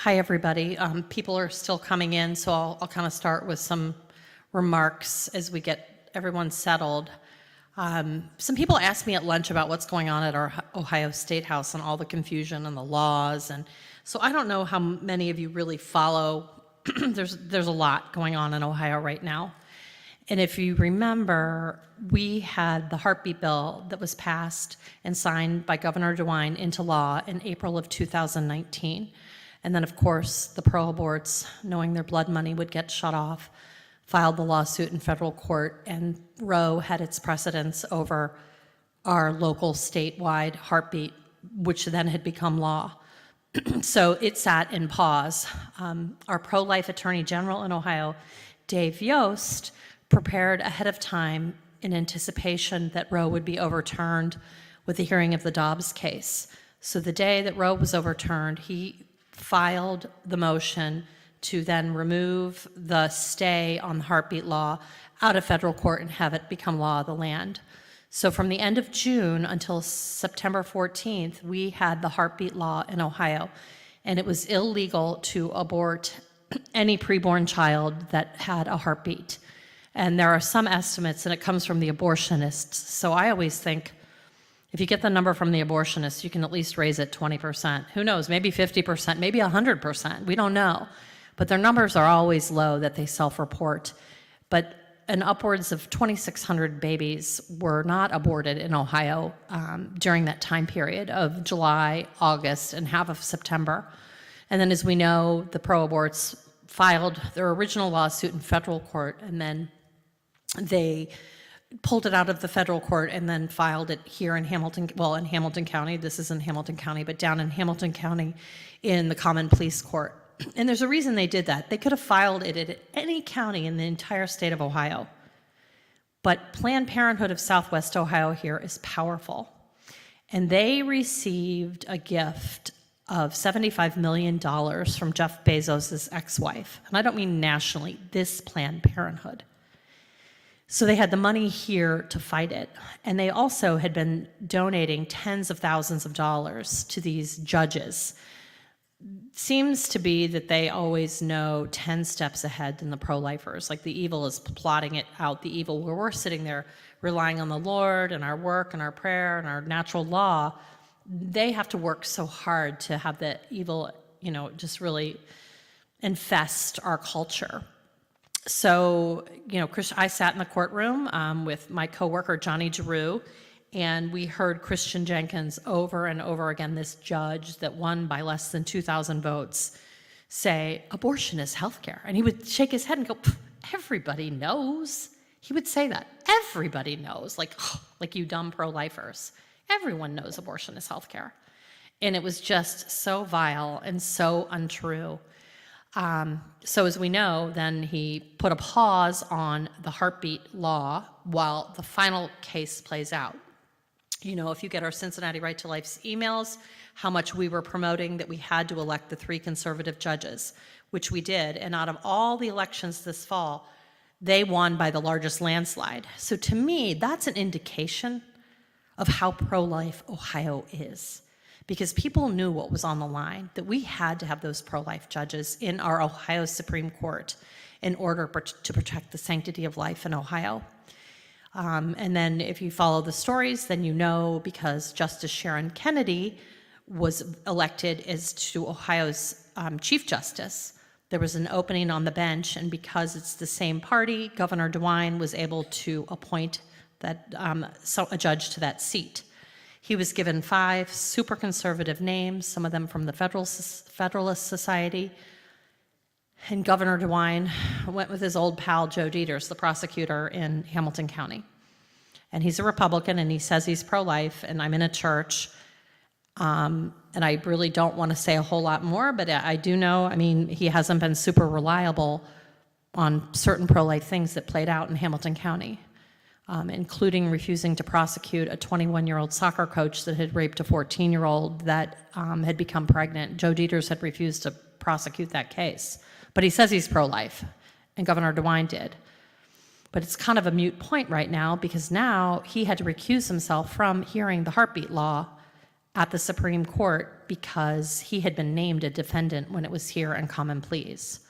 Hi, everybody. People are still coming in, so I'll kind of start with some remarks as we get everyone settled. Some people asked me at lunch about what's going on at our Ohio State House and all the confusion and the laws, and so I don't know how many of you really follow. There's a lot going on in Ohio right now. And if you remember, we had the heartbeat bill that was passed and signed by Governor DeWine into law in April of 2019. And then, of course, the pro-aborts, knowing their blood money would get shut off, filed the lawsuit in federal court, and Roe had its precedence over our local statewide heartbeat, which then had become law. So it sat in pause. Our pro-life attorney general in Ohio, Dave Yost, prepared ahead of time in anticipation that Roe would be overturned with the hearing of the Dobbs case. So the day that Roe was overturned, he filed the motion to then remove the stay on the heartbeat law out of federal court and have it become law of the land. So from the end of June until September 14th, we had the heartbeat law in Ohio, and it was illegal to abort any preborn child that had a heartbeat. And there are some estimates, and it comes from the abortionists. So I always think, if you get the number from the abortionists, you can at least raise it 20%. Who knows, maybe 50%, maybe 100%, we don't know. But their numbers are always low that they self-report. But an upwards of 2,600 babies were not aborted in Ohio during that time period of July, August, and half of September. And then as we know, the pro-aborts filed their original lawsuit in federal court, and then they pulled it out of the federal court and then filed it here in Hamilton, well, in Hamilton County. This isn't Hamilton County, but down in Hamilton County in the Common Pleas Court. And there's a reason they did that. They could have filed it at any county in the entire state of Ohio. But Planned Parenthood of Southwest Ohio here is powerful. And they received a gift of $75 million from Jeff Bezos' ex-wife. And I don't mean nationally, this Planned Parenthood. So they had the money here to fight it. And they also had been donating tens of thousands of dollars to these judges. Seems to be that they always know 10 steps ahead than the pro-lifers. Like the evil is plotting it out, the evil, where we're sitting there relying on the Lord and our work and our prayer and our natural law. They have to work so hard to have the evil, just really infest our culture. So, I sat in the courtroom with my coworker, Johnny Giroux, and we heard Christian Jenkins over and over again, this judge that won by less than 2,000 votes, say, abortion is healthcare. And he would shake his head and go, everybody knows. He would say that. Everybody knows, like you dumb pro-lifers. Everyone knows abortion is healthcare. And it was just so vile and so untrue. So as we know, then he put a pause on the heartbeat law while the final case plays out. If you get our Cincinnati Right to Life's emails, how much we were promoting that we had to elect the 3 conservative judges, which we did. And out of all the elections this fall, they won by the largest landslide. So to me, that's an indication of how pro-life Ohio is. Because people knew what was on the line, that we had to have those pro-life judges in our Ohio Supreme Court in order to protect the sanctity of life in Ohio. And then if you follow the stories, then because Justice Sharon Kennedy was elected as to Ohio's Chief Justice, there was an opening on the bench, and because it's the same party, Governor DeWine was able to appoint a judge to that seat. He was given 5 super conservative names, some of them from the Federalist Society. And Governor DeWine went with his old pal, Joe Deters, the prosecutor in Hamilton County. And he's a Republican, and he says he's pro-life, and I'm in a church. And I really don't want to say a whole lot more, but I do know, he hasn't been super reliable on certain pro-life things that played out in Hamilton County. Including refusing to prosecute a 21-year-old soccer coach that had raped a 14-year-old that had become pregnant. Joe Deters had refused to prosecute that case. But he says he's pro-life, and Governor DeWine did. But it's kind of a moot point right now, because now he had to recuse himself from hearing the heartbeat law at the Supreme Court because he had been named a defendant when it was here in common pleas.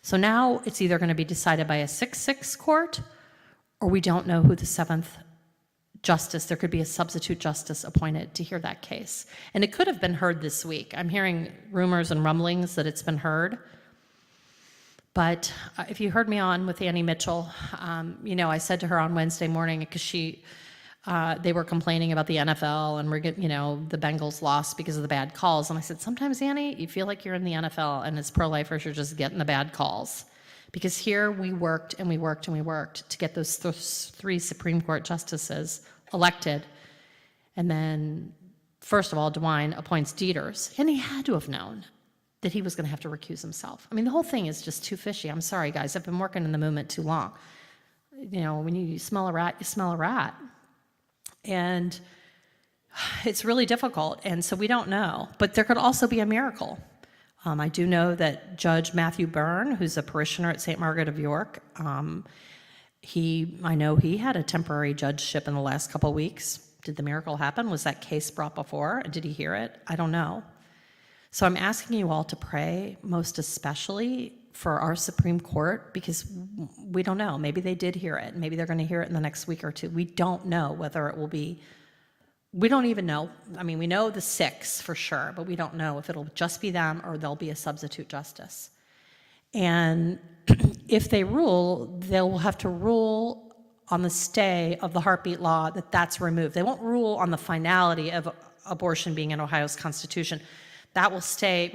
So now it's either going to be decided by a 6-6 court, or we don't know who the 7th justice, there could be a substitute justice appointed to hear that case. And it could have been heard this week. I'm hearing rumors and rumblings that it's been heard. But if you heard me on with Annie Mitchell, I said to her on Wednesday morning, because they were complaining about the NFL and the Bengals lost because of the bad calls. And I said, sometimes, Annie, you feel like you're in the NFL, and as pro-lifers, you're just getting the bad calls. Because here we worked and we worked and we worked to get those 3 Supreme Court justices elected. And then, first of all, DeWine appoints Dieters, and he had to have known that he was going to have to recuse himself. I mean, the whole thing is just too fishy. I'm sorry, guys. I've been working in the movement too long. When you smell a rat, you smell a rat. And it's really difficult, and so we don't know. But there could also be a miracle. I do know that Judge Matthew Byrne, who's a parishioner at St. Margaret of York, I know he had a temporary judgeship in the last couple of weeks. Did the miracle happen? Was that case brought before? Did he hear it? I don't know. So I'm asking you all to pray, most especially for our Supreme Court, because we don't know. Maybe they did hear it. Maybe they're going to hear it in the next week or 2. We don't know whether it will be. We don't even know. I mean, we know the 6 for sure, but we don't know if it'll just be them or there'll be a substitute justice. And if they rule, they'll have to rule on the stay of the heartbeat law that's removed. They won't rule on the finality of abortion being in Ohio's Constitution. That will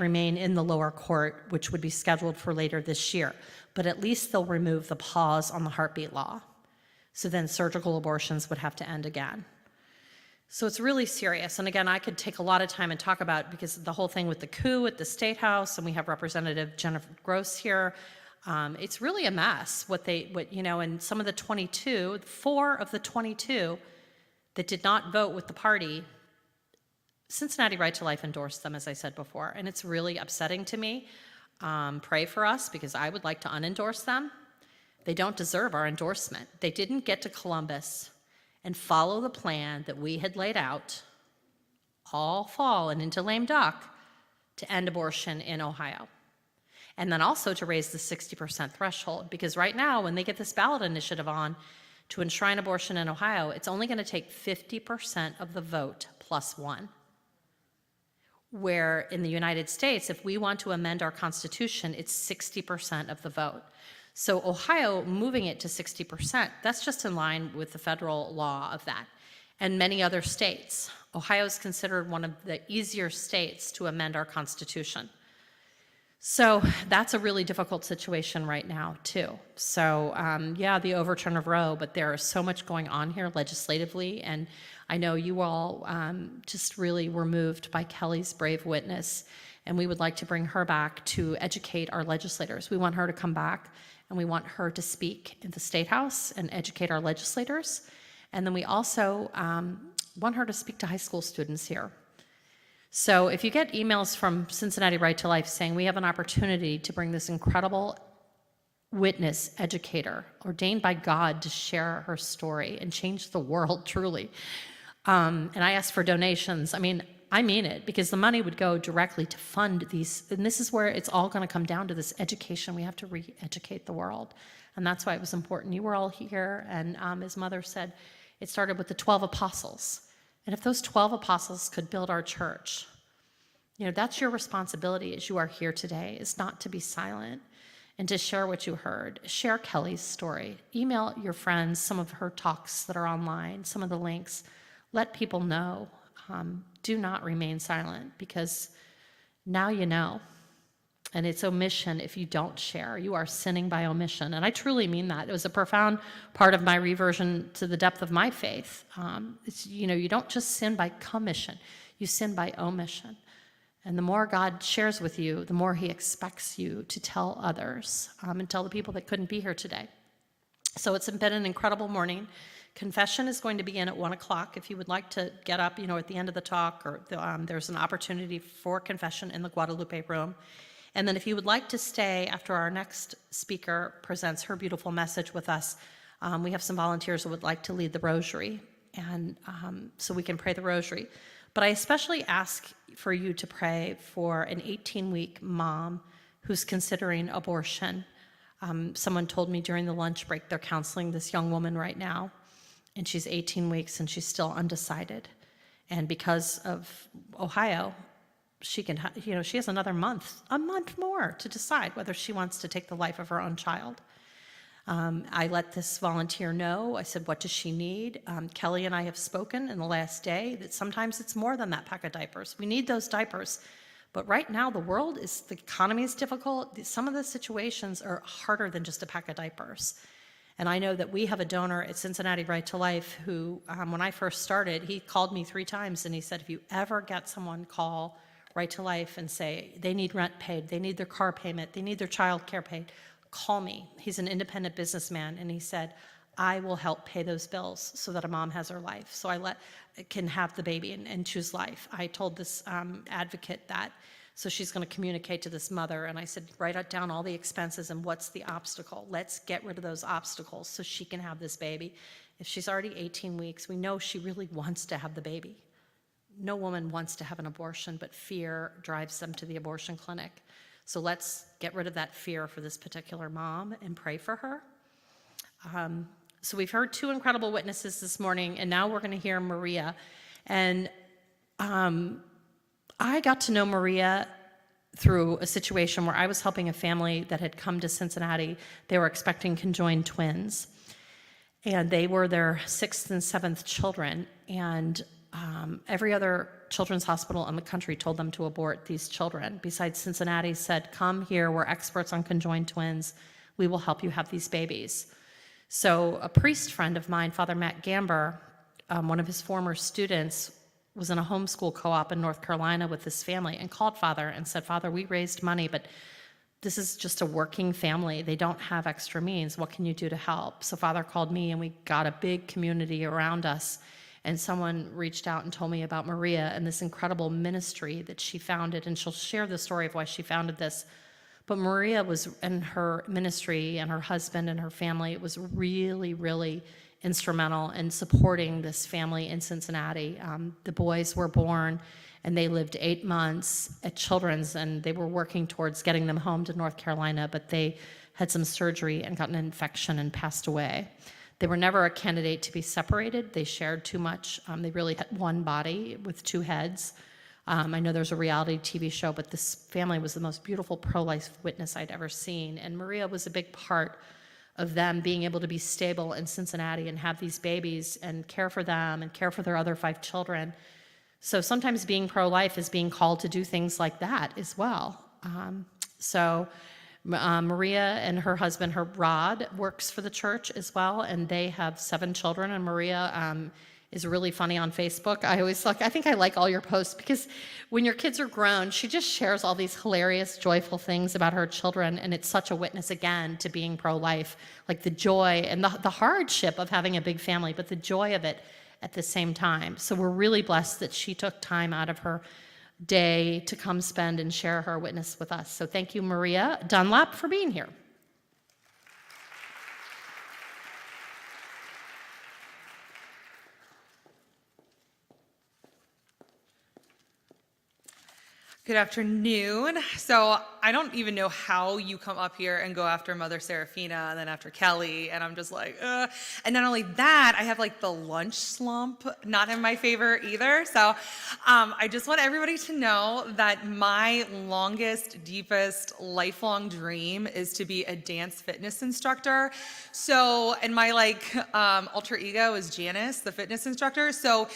remain in the lower court, which would be scheduled for later this year. But at least they'll remove the pause on the heartbeat law. So then surgical abortions would have to end again. So it's really serious. And again, I could take a lot of time and talk about, because the whole thing with the coup at the State House, and we have Representative Jennifer Gross here. It's really a mess and some of the 22, 4 of the 22 that did not vote with the party, Cincinnati Right to Life endorsed them, as I said before, and it's really upsetting to me. Pray for us, because I would like to unendorse them. They don't deserve our endorsement. They didn't get to Columbus and follow the plan that we had laid out all fall and into lame duck to end abortion in Ohio. And then also to raise the 60% threshold, because right now, when they get this ballot initiative on to enshrine abortion in Ohio, it's only going to take 50% of the vote plus 1. Where in the United States, if we want to amend our Constitution, it's 60% of the vote. So Ohio moving it to 60%, that's just in line with the federal law of that. And many other states. Ohio is considered one of the easier states to amend our Constitution. So that's a really difficult situation right now, too. So the overturn of Roe, but there is so much going on here legislatively, and I know you all just really were moved by Kelly's brave witness, and we would like to bring her back to educate our legislators. We want her to come back, and we want her to speak in the State House and educate our legislators. And then we also want her to speak to high school students here. So if you get emails from Cincinnati Right to Life saying we have an opportunity to bring this incredible witness educator ordained by God to share her story and change the world truly, and I ask for donations, I mean it, because the money would go directly to fund these, and this is where it's all going to come down to this education. We have to re-educate the world, and that's why it was important. You were all here, and as Mother said, it started with the 12 apostles. And if those 12 apostles could build our church, that's your responsibility as you are here today, is not to be silent and to share what you heard. Share Kelly's story. Email your friends some of her talks that are online, some of the links. Let people know. Do not remain silent, because now you know. And it's omission if you don't share. You are sinning by omission. And I truly mean that. It was a profound part of my reversion to the depth of my faith. You don't just sin by commission. You sin by omission. And the more God shares with you, the more he expects you to tell others and tell the people that couldn't be here today. So it's been an incredible morning. Confession is going to begin at 1 o'clock. If you would like to get up, at the end of the talk, or there's an opportunity for confession in the Guadalupe room. And then if you would like to stay after our next speaker presents her beautiful message with us, we have some volunteers who would like to lead the rosary, and so we can pray the rosary. But I especially ask for you to pray for an 18-week mom who's considering abortion. Someone told me during the lunch break they're counseling this young woman right now, and she's 18 weeks and she's still undecided. And because of Ohio, she can, she has a month more to decide whether she wants to take the life of her own child. I let this volunteer know. I said, what does she need? Kelly and I have spoken in the last day that sometimes it's more than that pack of diapers. We need those diapers. But right now, the economy is difficult. Some of the situations are harder than just a pack of diapers. And I know that we have a donor at Cincinnati Right to Life who, when I first started, he called me 3 times and he said, if you ever get someone call Right to Life and say they need rent paid, they need their car payment, they need their child care paid, call me. He's an independent businessman, and he said, I will help pay those bills so that a mom has her life, so can have the baby and choose life. I told this advocate that, so she's going to communicate to this mother, and I said, write down all the expenses and what's the obstacle. Let's get rid of those obstacles so she can have this baby. If she's already 18 weeks, we know she really wants to have the baby. No woman wants to have an abortion, but fear drives them to the abortion clinic. So let's get rid of that fear for this particular mom and pray for her. So we've heard 2 incredible witnesses this morning, and now we're going to hear Maria. And I got to know Maria through a situation where I was helping a family that had come to Cincinnati. They were expecting conjoined twins, and they were their 6th and 7th children. And every other children's hospital in the country told them to abort these children. Besides, Cincinnati said, come here, we're experts on conjoined twins. We will help you have these babies. So a priest friend of mine, Father Matt Gamber, one of his former students, was in a homeschool co-op in North Carolina with this family and called Father and said, Father, we raised money, but this is just a working family. They don't have extra means. What can you do to help? So Father called me, and we got a big community around us. And someone reached out and told me about Maria and this incredible ministry that she founded, and she'll share the story of why she founded this. But Maria was in her ministry, and her husband and her family, it was really, really instrumental in supporting this family in Cincinnati. The boys were born, and they lived 8 months at Children's, and they were working towards getting them home to North Carolina, but they had some surgery and got an infection and passed away. They were never a candidate to be separated. They shared too much. They really had one body with 2 heads. I know there's a reality TV show, but this family was the most beautiful pro-life witness I'd ever seen. And Maria was a big part of them being able to be stable in Cincinnati and have these babies and care for them and care for their other 5 children. So sometimes being pro-life is being called to do things like that as well. Maria and her husband, her Rod, works for the church as well, and they have 7 children. And Maria is really funny on Facebook. I think I like all your posts, because when your kids are grown, she just shares all these hilarious, joyful things about her children, and it's such a witness again to being pro-life, like the joy and the hardship of having a big family, but the joy of it at the same time. So we're really blessed that she took time out of her day to come spend and share her witness with us. So thank you, Maria Dunlap, for being here. Good afternoon. So I don't even know how you come up here and go after Mother Serafina and then after Kelly, and I'm just like, ugh. And not only that, I have like the lunch slump, not in my favor either. So I just want everybody to know that my longest, deepest, lifelong dream is to be a dance fitness instructor. So, and my alter ego is Janice, the fitness instructor. So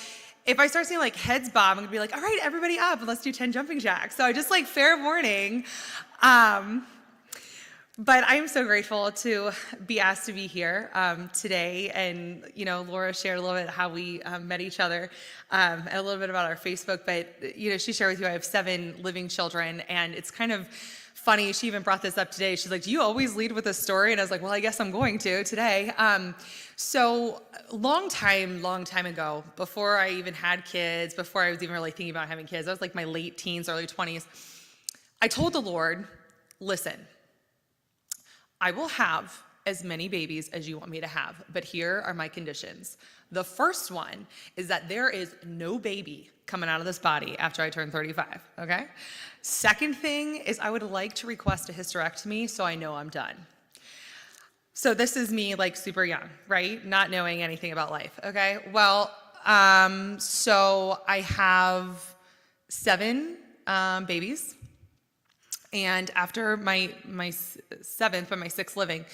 if I start seeing like heads bob, I'm gonna be like, all right, everybody up, and let's do 10 jumping jacks. So I just fair warning. But I'm so grateful to be asked to be here today. And, Laura shared a little bit how we met each other, and a little bit about our Facebook. But, she shared with you I have 7 living children, and it's kind of funny. She even brought this up today. She's like, do you always lead with a story? And I was like, well, I guess I'm going to today. So long time ago, before I even had kids, before I was even really thinking about having kids, I was like my late teens, early 20s. I told the Lord, listen, I will have as many babies as you want me to have, but here are my conditions. The first one is that there is no baby coming out of this body after I turn 35, okay? Second thing is I would like to request a hysterectomy so I know I'm done. So this is me like super young, right? Not knowing anything about life, okay? Well, so I have 7 babies. And after my seventh, but my 6th living,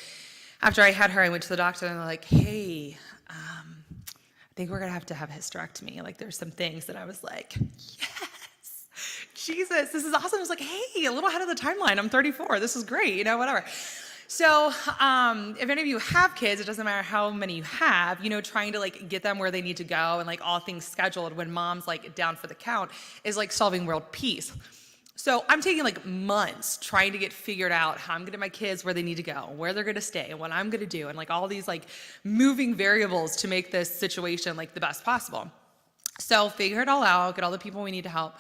after I had her, I went to the doctor and they're like, hey, I think we're gonna have to have a hysterectomy. Like there's some things that I was like, yes, Jesus, this is awesome. I was like, hey, a little ahead of the timeline. I'm 34, this is great, you know, whatever. So if any of you have kids, it doesn't matter how many you have, you know, trying to like get them where they need to go and like all things scheduled when mom's like down for the count is like solving world peace. So I'm taking like months trying to get figured out how I'm gonna get my kids where they need to go, where they're gonna stay, and what I'm gonna do, and like all these like moving variables to make this situation like the best possible. So figure it all out, get all the people we need to help.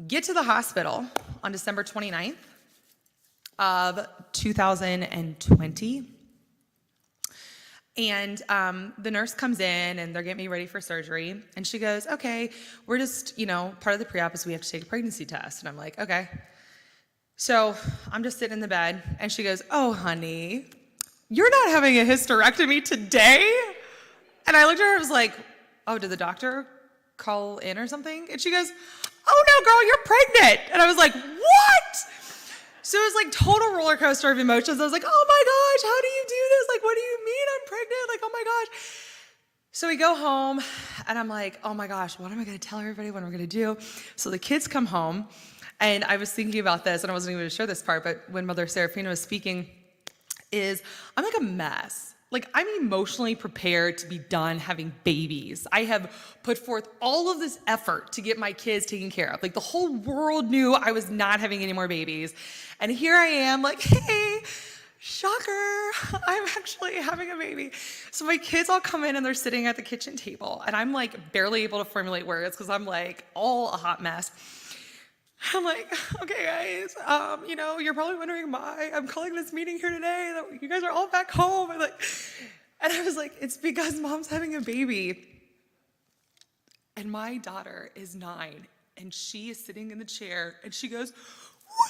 Get to the hospital on December 29th of 2020. And the nurse comes in and they're getting me ready for surgery. And she goes, okay, we're just, you know, part of the pre-op is we have to take a pregnancy test. And I'm like, okay. So I'm just sitting in the bed and she goes, oh, honey, you're not having a hysterectomy today? And I looked at her and was like, oh, did the doctor call in or something? And she goes, oh no, girl, you're pregnant. And I was like, what? So it was like total roller coaster of emotions. I was like, oh my gosh, how do you do this? Like, what do you mean I'm pregnant? Like, oh my gosh. So we go home and I'm like, oh my gosh, what am I gonna tell everybody? What am I gonna do? So the kids come home and I was thinking about this and I wasn't even gonna share this part, but when Mother Serafina was speaking I'm like a mess. Like I'm emotionally prepared to be done having babies. I have put forth all of this effort to get my kids taken care of. Like the whole world knew I was not having any more babies. And here I am like, hey, shocker, I'm actually having a baby. So my kids all come in and they're sitting at the kitchen table and I'm like barely able to formulate words because I'm like all a hot mess. I'm like, okay, guys, you know, you're probably wondering why I'm calling this meeting here today. That you guys are all back home. And I was like, it's because mom's having a baby. And my daughter is 9, and she is sitting in the chair, and she goes, wow.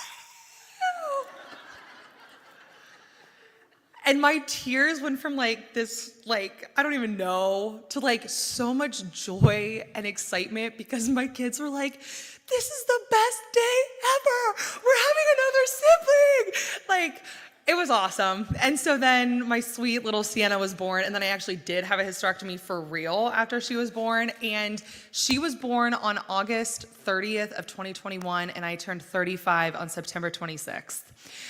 And my tears went from like this, like, I don't even know, to like so much joy and excitement because my kids were like, this is the best day ever. We're having another sibling. Like, it was awesome. And so then my sweet little Susanna was born, and then I actually did have a hysterectomy for real after she was born. And she was born on August 30th of 2021, and I turned 35 on September 26th.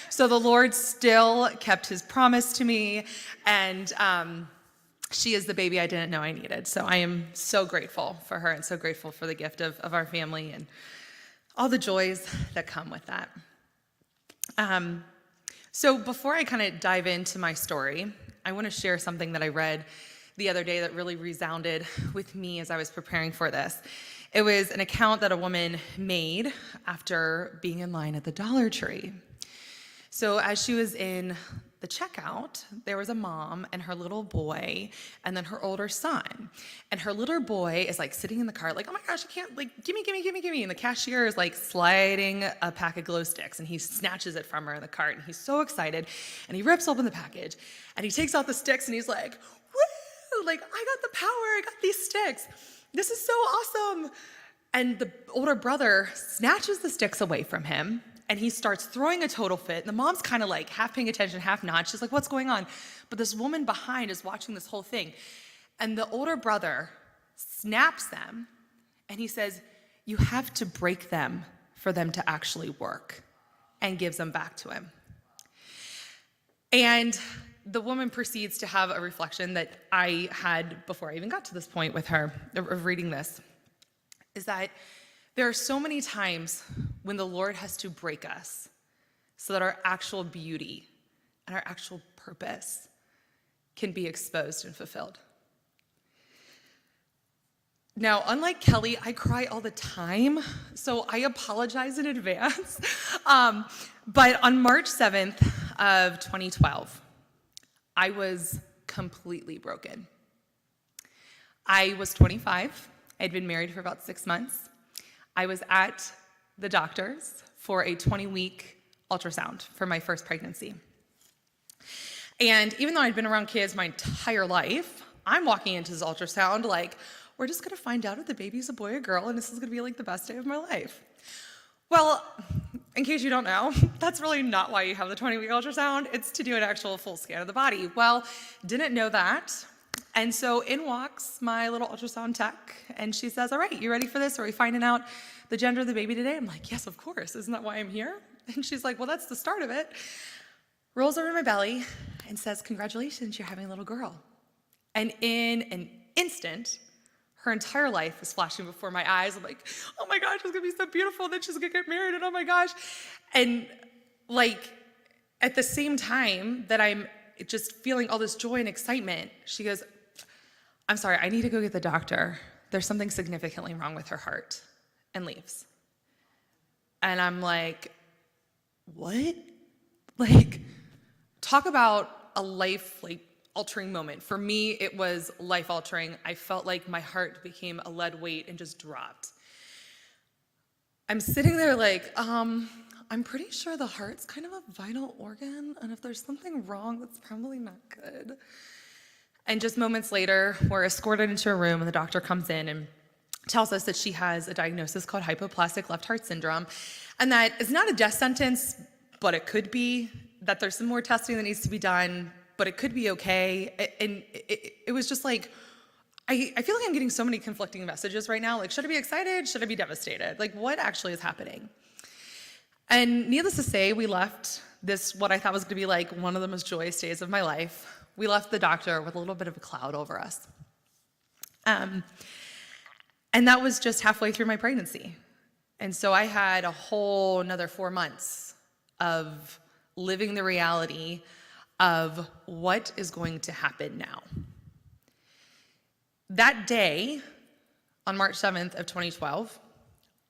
So the Lord still kept his promise to me, and she is the baby I didn't know I needed. So I am so grateful for her and so grateful for the gift of our family and all the joys that come with that. So before I kind of dive into my story, I want to share something that I read the other day that really resounded with me as I was preparing for this. It was an account that a woman made after being in line at the Dollar Tree. So as she was in the checkout, there was a mom and her little boy and then her older son. And her little boy is like sitting in the cart like, oh my gosh, I can't, like, gimme. And the cashier is like sliding a pack of glow sticks and he snatches it from her in the cart and he's so excited and he rips open the package and he takes out the sticks and he's like, woo, like I got the power, I got these sticks. This is so awesome. And the older brother snatches the sticks away from him and he starts throwing a total fit. And the mom's kind of like half paying attention, half not. She's like, what's going on? But this woman behind is watching this whole thing. And the older brother snaps them and he says, you have to break them for them to actually work, and gives them back to him. And the woman proceeds to have a reflection that I had before I even got to this point with her of reading this, is that there are so many times when the Lord has to break us so that our actual beauty and our actual purpose can be exposed and fulfilled. Now, unlike Kelly, I cry all the time, so I apologize in advance. But on March 7th of 2012, I was completely broken. I was 25. I'd been married for about 6 months. I was at the doctor's for a 20-week ultrasound for my first pregnancy. And even though I'd been around kids my entire life, I'm walking into this ultrasound like, we're just gonna find out if the baby's a boy or girl, and this is gonna be like the best day of my life. Well, in case you don't know, that's really not why you have the 20-week ultrasound. It's to do an actual full scan of the body. Well, didn't know that. And so in walks my little ultrasound tech, and she says, all right, you ready for this? Are we finding out the gender of the baby today? I'm like, yes, of course. Isn't that why I'm here? And she's like, well, that's the start of it. Rolls over my belly and says, congratulations, you're having a little girl. And in an instant, her entire life is flashing before my eyes. I'm like, oh my gosh, it's gonna be so beautiful. Then she's gonna get married, and oh my gosh. And like, at the same time that I'm just feeling all this joy and excitement, she goes, I'm sorry, I need to go get the doctor. There's something significantly wrong with her heart, and leaves. And I'm like, what? Like, talk about a life, like, altering moment. For me, it was life altering. I felt like my heart became a lead weight and just dropped. I'm sitting there like, I'm pretty sure the heart's kind of a vital organ, and if there's something wrong, that's probably not good. And just moments later, we're escorted into a room, and the doctor comes in and tells us that she has a diagnosis called hypoplastic left heart syndrome, and that is not a death sentence, but it could be, that there's some more testing that needs to be done, but it could be okay. And it was just like, I feel like I'm getting so many conflicting messages right now. Like, should I be excited? Should I be devastated? Like, what actually is happening? And needless to say, we left this, what I thought was gonna be like one of the most joyous days of my life. We left the doctor with a little bit of a cloud over us. And that was just halfway through my pregnancy. And so I had a whole another 4 months of living the reality of what is going to happen now. That day, on March 7th of 2012,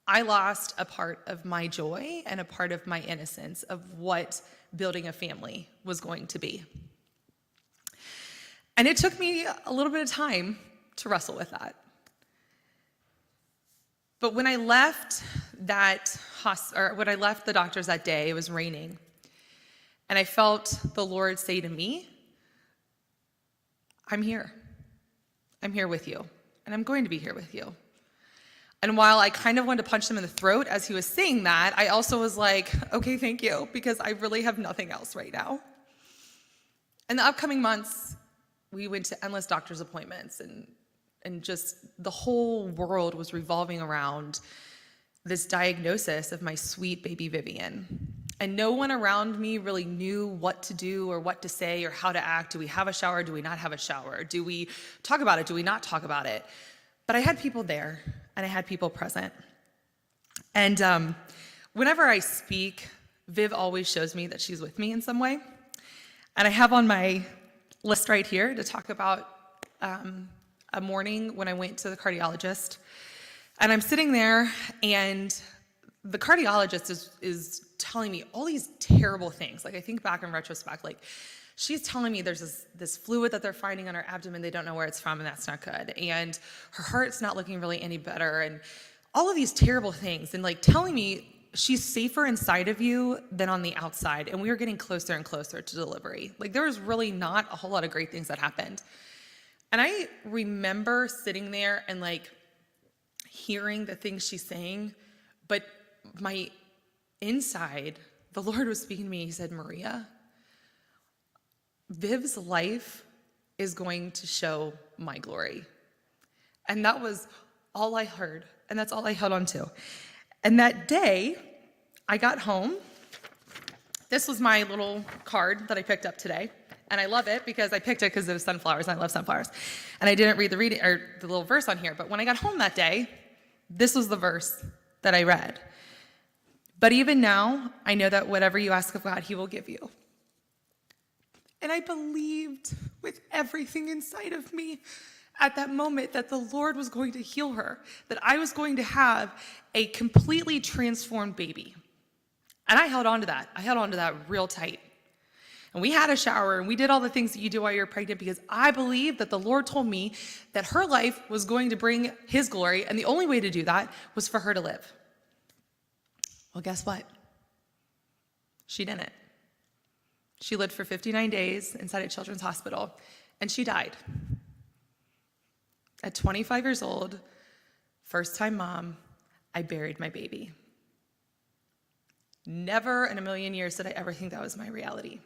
I lost a part of my joy and a part of my innocence of what building a family was going to be. And it took me a little bit of time to wrestle with that. But when I left when I left the doctors that day, it was raining. And I felt the Lord say to me, I'm here. I'm here with you. And I'm going to be here with you. And while I kind of wanted to punch him in the throat as he was saying that, I also was like, okay, thank you, because I really have nothing else right now. In the upcoming months, we went to endless doctor's appointments, and just the whole world was revolving around this diagnosis of my sweet baby Vivian. And no one around me really knew what to do or what to say or how to act. Do we have a shower? Do we not have a shower? Do we talk about it? Do we not talk about it? But I had people there, and I had people present. And whenever I speak, Viv always shows me that she's with me in some way. And I have on my list right here to talk about a morning when I went to the cardiologist. And I'm sitting there, and the cardiologist is telling me all these terrible things. Like, I think back in retrospect, like, she's telling me there's this fluid that they're finding on her abdomen. They don't know where it's from, and that's not good. And her heart's not looking really any better, and all of these terrible things. And like telling me she's safer inside of you than on the outside. And we were getting closer and closer to delivery. Like, there was really not a whole lot of great things that happened. And I remember sitting there and like hearing the things she's saying, but my inside, the Lord was speaking to me. He said, Maria, Viv's life is going to show my glory. And that was all I heard, and that's all I held on to. And that day, I got home. This was my little card that I picked up today. And I love it because I picked it because it was sunflowers, and I love sunflowers. And I didn't read the little verse on here, but when I got home that day, this was the verse that I read. But even now, I know that whatever you ask of God, he will give you. And I believed with everything inside of me at that moment that the Lord was going to heal her, that I was going to have a completely transformed baby. And I held on to that. I held on to that real tight. And we had a shower and we did all the things that you do while you're pregnant because I believed that the Lord told me that her life was going to bring his glory, and the only way to do that was for her to live. Well, guess what? She didn't. She lived for 59 days inside a children's hospital, and she died. At 25 years old, first-time mom, I buried my baby. Never in a million years did I ever think that was my reality.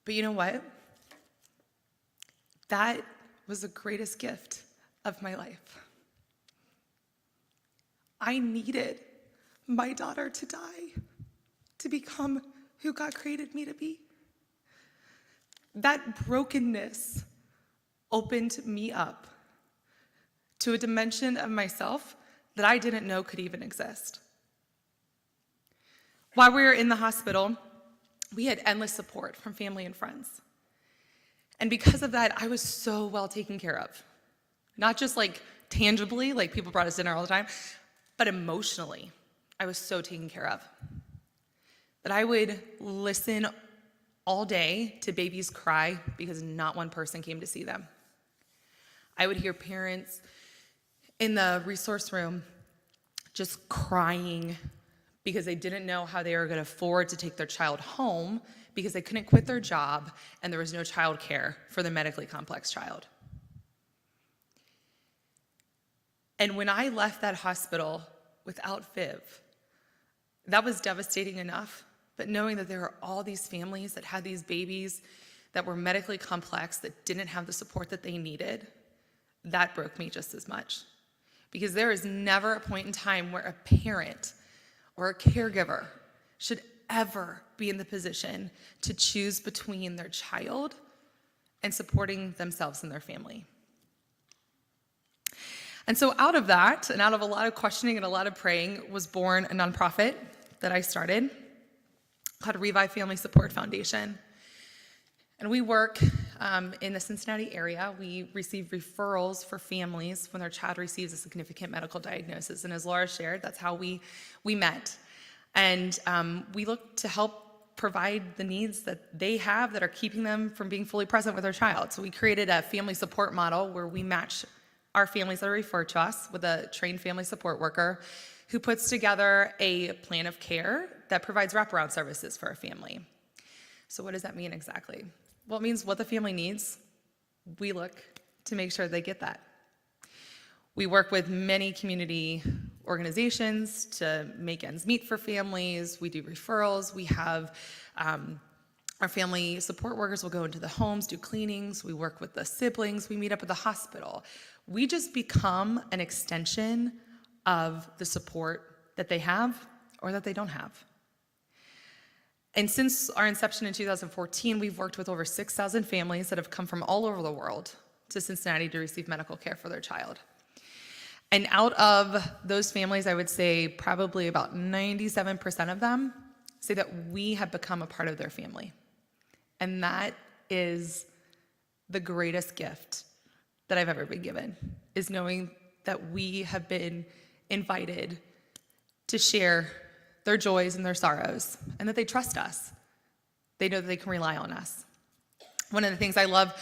But you know what? That was the greatest gift of my life. I needed my daughter to die to become who God created me to be. That brokenness opened me up to a dimension of myself that I didn't know could even exist. While we were in the hospital, we had endless support from family and friends. And because of that, I was so well taken care of. Not just like tangibly, like people brought us dinner all the time, but emotionally, I was so taken care of. That I would listen all day to babies cry because not one person came to see them. I would hear parents in the resource room just crying because they didn't know how they were going to afford to take their child home because they couldn't quit their job and there was no child care for the medically complex child. And when I left that hospital without Viv, that was devastating enough, but knowing that there were all these families that had these babies that were medically complex, that didn't have the support that they needed, that broke me just as much. Because there is never a point in time where a parent or a caregiver should ever be in the position to choose between their child and supporting themselves and their family. And so out of that, and out of a lot of questioning and a lot of praying, was born a nonprofit that I started called Revive Family Support Foundation. And we work in the Cincinnati area. We receive referrals for families when their child receives a significant medical diagnosis. And as Laura shared, that's how we met. And we look to help provide the needs that they have that are keeping them from being fully present with their child. So we created a family support model where we match our families that are referred to us with a trained family support worker who puts together a plan of care that provides wraparound services for a family. So what does that mean exactly? Well, it means what the family needs, we look to make sure they get that. We work with many community organizations to make ends meet for families. We do referrals. We have our family support workers will go into the homes, do cleanings. We work with the siblings. We meet up at the hospital. We just become an extension of the support that they have or that they don't have. And since our inception in 2014, we've worked with over 6,000 families that have come from all over the world to Cincinnati to receive medical care for their child. And out of those families, I would say probably about 97% of them say that we have become a part of their family. And that is the greatest gift that I've ever been given, is knowing that we have been invited to share their joys and their sorrows, and that they trust us. They know that they can rely on us. One of the things I love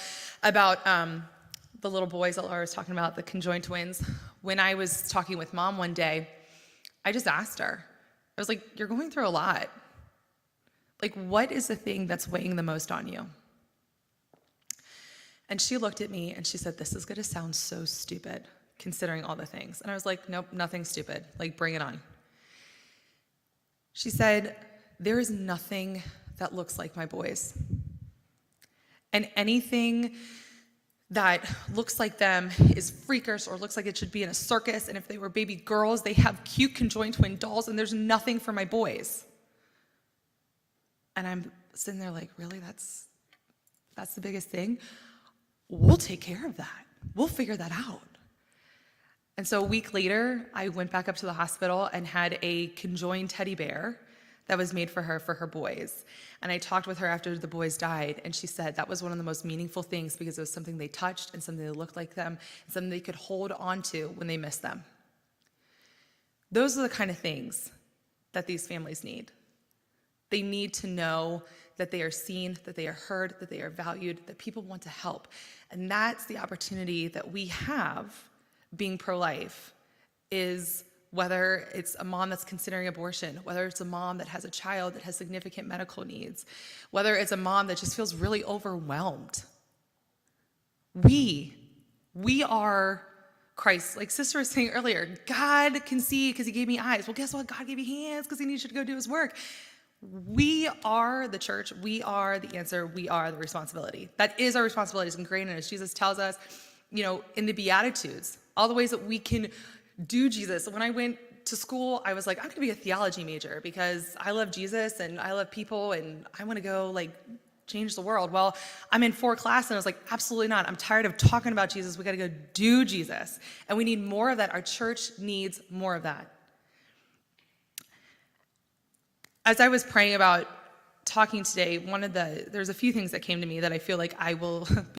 about the little boys that Laura was talking about, the conjoined twins, when I was talking with mom one day, I just asked her, I was like, you're going through a lot. Like, what is the thing that's weighing the most on you? And she looked at me and she said, this is gonna sound so stupid, considering all the things. And I was like, nope, nothing stupid. Like, bring it on. She said, there is nothing that looks like my boys. And anything that looks like them is freakish or looks like it should be in a circus. And if they were baby girls, they have cute conjoined twin dolls, and there's nothing for my boys. And I'm sitting there like, really? That's the biggest thing? We'll take care of that. We'll figure that out. And so a week later, I went back up to the hospital and had a conjoined teddy bear that was made for her boys. And I talked with her after the boys died, and she said that was one of the most meaningful things because it was something they touched and something that looked like them and something they could hold on to when they missed them. Those are the kind of things that these families need. They need to know that they are seen, that they are heard, that they are valued, that people want to help. And that's the opportunity that we have being pro-life, is whether it's a mom that's considering abortion, whether it's a mom that has a child that has significant medical needs, whether it's a mom that just feels really overwhelmed. We are Christ. Like Sister was saying earlier, God can see because he gave me eyes. Well, guess what? God gave you hands because he needs you to go do his work. We are the church. We are the answer. We are the responsibility. That is our responsibility. It's ingrained in us. Jesus tells us, in the Beatitudes, all the ways that we can do Jesus. When I went to school, I was like, I'm going to be a theology major because I love Jesus and I love people and I want to go change the world. Well, I'm in 4 class and I was like, absolutely not. I'm tired of talking about Jesus. We got to go do Jesus. And we need more of that. Our church needs more of that. As I was praying about talking today, there's a few things that came to me that I feel like I will